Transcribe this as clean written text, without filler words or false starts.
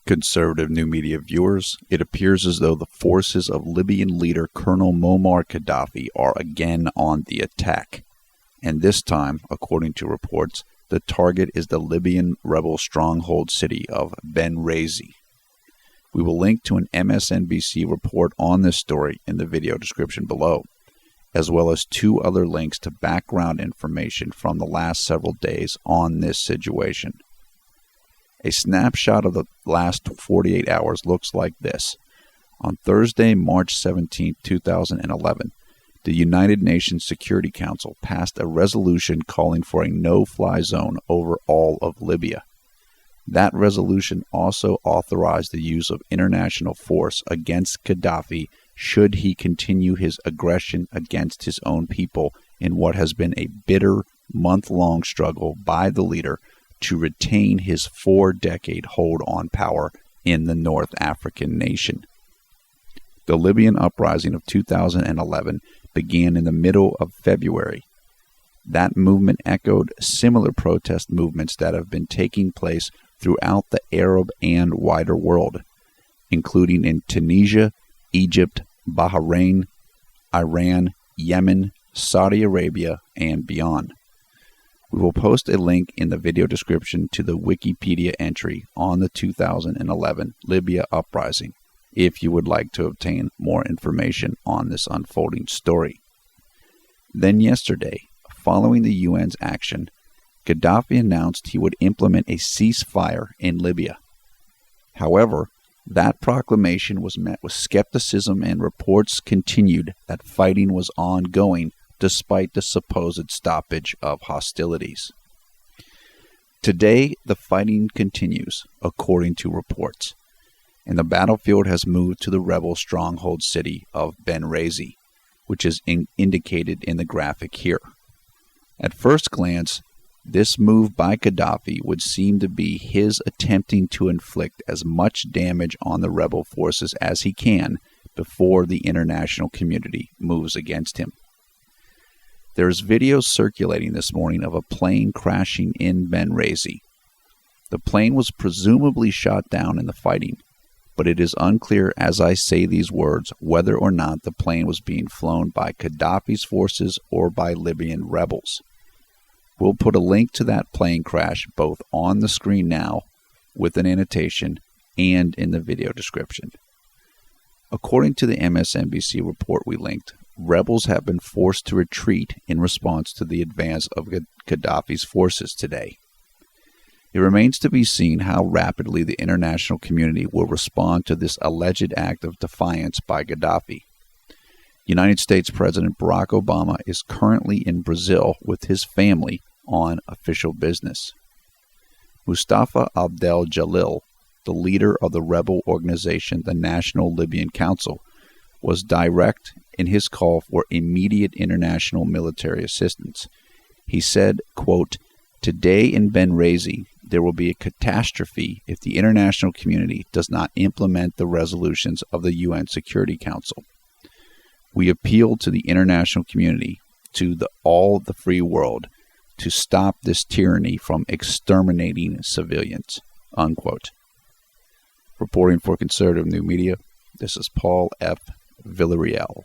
Conservative new media viewers, it appears as though the forces of Libyan leader Colonel Muammar Gaddafi are again on the attack. And this time, according to reports, the target is the Libyan rebel stronghold city of Benghazi. We will link to an MSNBC report on this story in the video description below, as well as 2 other links to background information from the last several days on this situation. A snapshot of the last 48 hours looks like this. On Thursday, March 17, 2011, the United Nations Security Council passed a resolution calling for a no-fly zone over all of Libya. That resolution also authorized the use of international force against Gaddafi should he continue his aggression against his own people in what has been a bitter, month-long struggle by the leader to retain his 4-decade hold on power in the North African nation. The Libyan uprising of 2011 began in the middle of February. That movement echoed similar protest movements that have been taking place throughout the Arab and wider world, including in Tunisia, Egypt, Bahrain, Iran, Yemen, Saudi Arabia, and beyond. We will post a link in the video description to the Wikipedia entry on the 2011 Libya uprising if you would like to obtain more information on this unfolding story. Then yesterday, following the UN's action, Gaddafi announced he would implement a ceasefire in Libya. However, that proclamation was met with skepticism and reports continued that fighting was ongoing despite the supposed stoppage of hostilities. Today, the fighting continues, according to reports, and the battlefield has moved to the rebel stronghold city of Benghazi, which is indicated in the graphic here. At first glance, this move by Gaddafi would seem to be his attempting to inflict as much damage on the rebel forces as he can before the international community moves against him. There is video circulating this morning of a plane crashing in Benghazi. The plane was presumably shot down in the fighting, but it is unclear as I say these words whether or not the plane was being flown by Gaddafi's forces or by Libyan rebels. We'll put a link to that plane crash both on the screen now with an annotation and in the video description. According to the MSNBC report we linked, rebels have been forced to retreat in response to the advance of Gaddafi's forces today. It remains to be seen how rapidly the international community will respond to this alleged act of defiance by Gaddafi. United States President Barack Obama is currently in Brazil with his family on official business. Mustafa Abdel Jalil, the leader of the rebel organization the National Libyan Council, was direct in his call for immediate international military assistance. He said, quote, "Today in Benghazi, there will be a catastrophe if the international community does not implement the resolutions of the UN Security Council. We appeal to the international community, to all the free world, to stop this tyranny from exterminating civilians." Unquote. Reporting for Conservative New Media, this is Paul F. Villarreal.